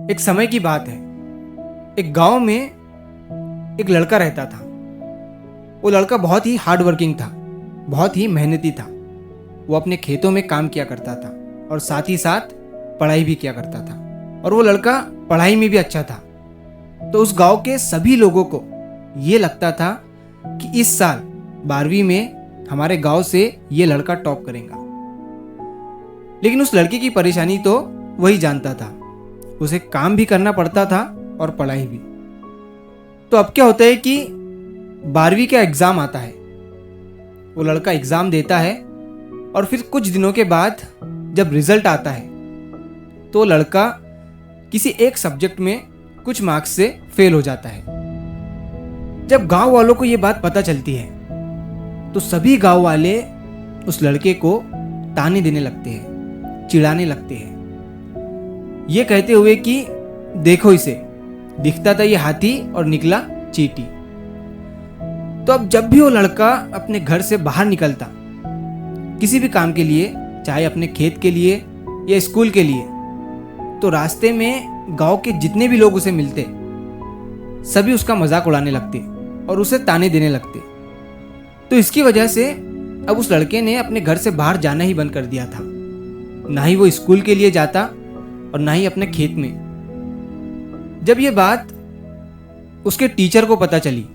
एक समय की बात है। एक गांव में एक लड़का रहता था। वो लड़का बहुत ही हार्ड वर्किंग था, बहुत ही मेहनती था। वो अपने खेतों में काम किया करता था और साथ ही साथ पढ़ाई भी किया करता था। और वो लड़का पढ़ाई में भी अच्छा था। तो उस गांव के सभी लोगों को ये लगता था कि इस साल 12वीं में हमारे गांव से ये लड़का टॉप करेगा। लेकिन उस लड़के की परेशानी तो वही जानता था। उसे काम भी करना पड़ता था और पढ़ाई भी। तो अब क्या होता है कि 12वीं का एग्ज़ाम आता है। वो लड़का एग्ज़ाम देता है और फिर कुछ दिनों के बाद जब रिजल्ट आता है तो लड़का किसी एक सब्जेक्ट में कुछ मार्क्स से फेल हो जाता है। जब गांव वालों को ये बात पता चलती है तो सभी गांव वाले उस लड़के को ताने देने लगते हैं, चिढ़ाने लगते हैं, ये कहते हुए कि देखो इसे, दिखता था ये हाथी और निकला चींटी। तो अब जब भी वो लड़का अपने घर से बाहर निकलता किसी भी काम के लिए, चाहे अपने खेत के लिए या स्कूल के लिए, तो रास्ते में गांव के जितने भी लोग उसे मिलते सभी उसका मजाक उड़ाने लगते और उसे ताने देने लगते। तो इसकी वजह से अब उस लड़के ने अपने घर से बाहर जाना ही बंद कर दिया था। ना ही वो स्कूल के लिए जाता और ना ही अपने खेत में। जब ये बात उसके टीचर को पता चली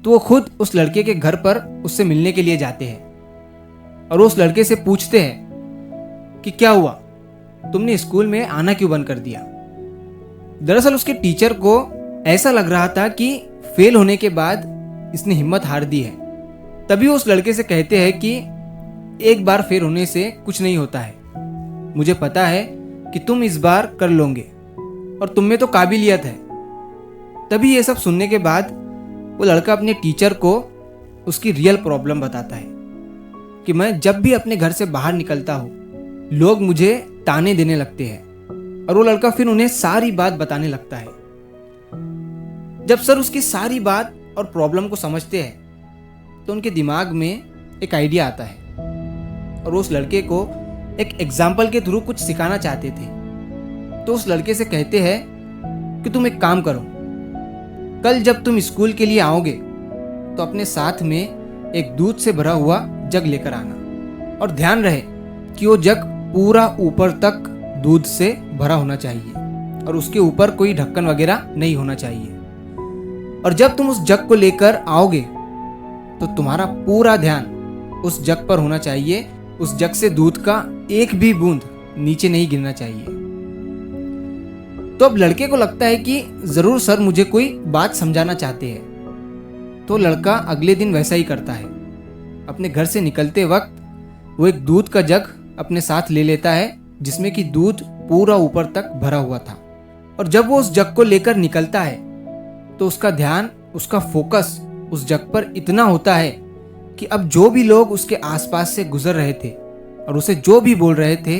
तो वो खुद उस लड़के के घर पर उससे मिलने के लिए जाते हैं और उस लड़के से पूछते हैं कि क्या हुआ, तुमने स्कूल में आना क्यों बंद कर दिया। दरअसल उसके टीचर को ऐसा लग रहा था कि फेल होने के बाद इसने हिम्मत हार दी है। तभी वो उस लड़के से कहते हैं कि एक बार फेल होने से कुछ नहीं होता है, मुझे पता है कि तुम इस बार कर लोगे और तुम में तो काबिलियत है। तभी ये सब सुनने के बाद वो लड़का अपने टीचर को उसकी रियल प्रॉब्लम बताता है कि मैं जब भी अपने घर से बाहर निकलता हूँ लोग मुझे ताने देने लगते हैं। और वो लड़का फिर उन्हें सारी बात बताने लगता है। जब सर उसकी सारी बात और प्रॉब्लम को समझते हैं तो उनके दिमाग में एक आइडिया आता है और वो उस लड़के को एक एग्जाम्पल के थ्रू कुछ सिखाना चाहते थे। तो उस लड़के से कहते हैं कि तुम एक काम करो, कल जब तुम स्कूल के लिए आओगे तो अपने साथ में एक दूध से भरा हुआ जग लेकर आना और ध्यान रहे कि वो जग पूरा ऊपर तक दूध से भरा होना चाहिए और उसके ऊपर कोई ढक्कन वगैरह नहीं होना चाहिए। और जब तुम उस जग को लेकर आओगे तो तुम्हारा पूरा ध्यान उस जग पर होना चाहिए। उस जग से दूध का एक भी बूंद नीचे नहीं गिरना चाहिए। तो अब लड़के को लगता है कि जरूर सर मुझे कोई बात समझाना चाहते हैं। तो लड़का अगले दिन वैसा ही करता है। अपने घर से निकलते वक्त वो एक दूध का जग अपने साथ ले लेता है जिसमें कि दूध पूरा ऊपर तक भरा हुआ था। और जब वो उस जग को लेकर निकलता है तो उसका ध्यान, उसका फोकस उस जग पर इतना होता है कि अब जो भी लोग उसके आसपास से गुजर रहे थे और उसे जो भी बोल रहे थे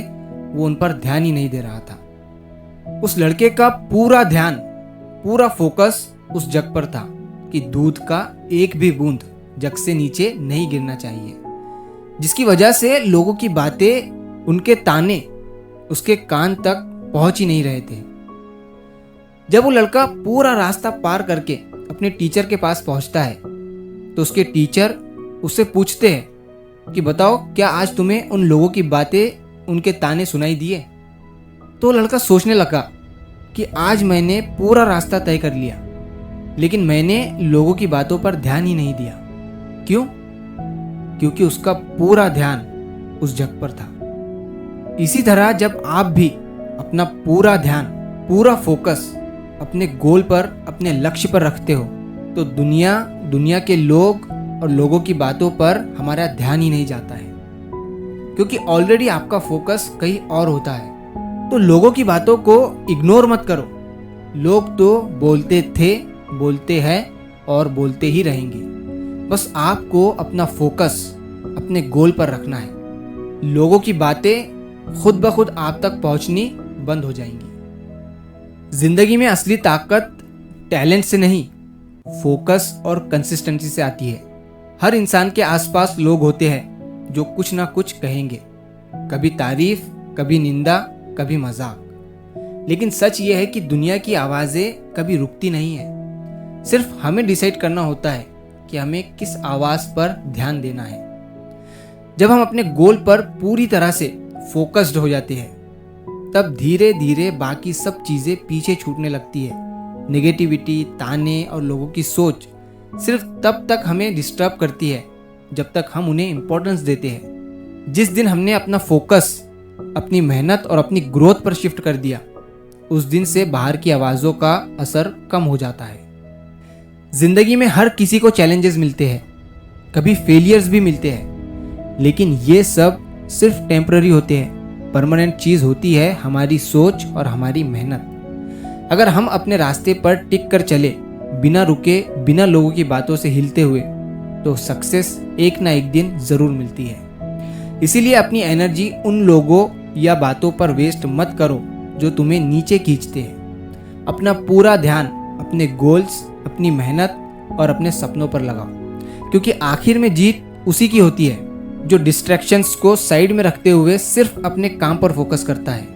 वो उन पर ध्यान ही नहीं दे रहा था। उस लड़के का पूरा ध्यान, पूरा फोकस उस जग पर था कि दूध का एक भी बूंद जग से नीचे नहीं गिरना चाहिए, जिसकी वजह से लोगों की बातें, उनके ताने उसके कान तक पहुंच ही नहीं रहे थे। जब वो लड़का पूरा रास्ता पार करके अपने टीचर के पास पहुंचता है तो उसके टीचर उससे पूछते हैं कि बताओ क्या आज तुम्हें उन लोगों की बातें, उनके ताने सुनाई दिए। तो लड़का सोचने लगा कि आज मैंने पूरा रास्ता तय कर लिया लेकिन मैंने लोगों की बातों पर ध्यान ही नहीं दिया। क्यों? क्योंकि उसका पूरा ध्यान उस जग पर था। इसी तरह जब आप भी अपना पूरा ध्यान, पूरा फोकस अपने गोल पर, अपने लक्ष्य पर रखते हो तो दुनिया के लोग और लोगों की बातों पर हमारा ध्यान ही नहीं जाता है, क्योंकि ऑलरेडी आपका फोकस कहीं और होता है। तो लोगों की बातों को इग्नोर मत करो। लोग तो बोलते थे, बोलते हैं और बोलते ही रहेंगे। बस आपको अपना फोकस अपने गोल पर रखना है। लोगों की बातें खुद ब खुद आप तक पहुंचनी बंद हो जाएंगी। जिंदगी में असली ताकत टैलेंट से नहीं, फोकस और कंसिस्टेंसी से आती है। हर इंसान के आसपास लोग होते हैं जो कुछ ना कुछ कहेंगे, कभी तारीफ, कभी निंदा, कभी मजाक। लेकिन सच ये है कि दुनिया की आवाज़ें कभी रुकती नहीं है। सिर्फ हमें डिसाइड करना होता है कि हमें किस आवाज़ पर ध्यान देना है। जब हम अपने गोल पर पूरी तरह से फोकस्ड हो जाते हैं, तब धीरे धीरे बाकी सब चीज़ें पीछे छूटने लगती है। नेगेटिविटी, ताने और लोगों की सोच सिर्फ तब तक हमें डिस्टर्ब करती है जब तक हम उन्हें इम्पोर्टेंस देते हैं। जिस दिन हमने अपना फोकस अपनी मेहनत और अपनी ग्रोथ पर शिफ्ट कर दिया, उस दिन से बाहर की आवाज़ों का असर कम हो जाता है। जिंदगी में हर किसी को चैलेंजेस मिलते हैं, कभी फेलियर्स भी मिलते हैं, लेकिन ये सब सिर्फ टेम्पररी होते हैं। परमानेंट चीज़ होती है हमारी सोच और हमारी मेहनत। अगर हम अपने रास्ते पर टिक कर चले, बिना रुके, बिना लोगों की बातों से हिलते हुए, तो सक्सेस एक ना एक दिन ज़रूर मिलती है। इसीलिए अपनी एनर्जी उन लोगों या बातों पर वेस्ट मत करो जो तुम्हें नीचे खींचते हैं। अपना पूरा ध्यान अपने गोल्स, अपनी मेहनत और अपने सपनों पर लगाओ, क्योंकि आखिर में जीत उसी की होती है जो डिस्ट्रैक्शंस को साइड में रखते हुए सिर्फ अपने काम पर फोकस करता है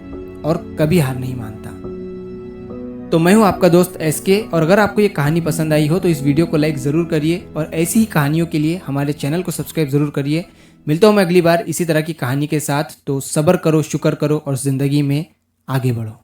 और कभी हार नहीं मानता। तो मैं हूं आपका दोस्त SK, और अगर आपको ये कहानी पसंद आई हो तो इस वीडियो को लाइक ज़रूर करिए और ऐसी ही कहानियों के लिए हमारे चैनल को सब्सक्राइब ज़रूर करिए। मिलता हूं मैं अगली बार इसी तरह की कहानी के साथ। तो सब्र करो, शुक्र करो और ज़िंदगी में आगे बढ़ो।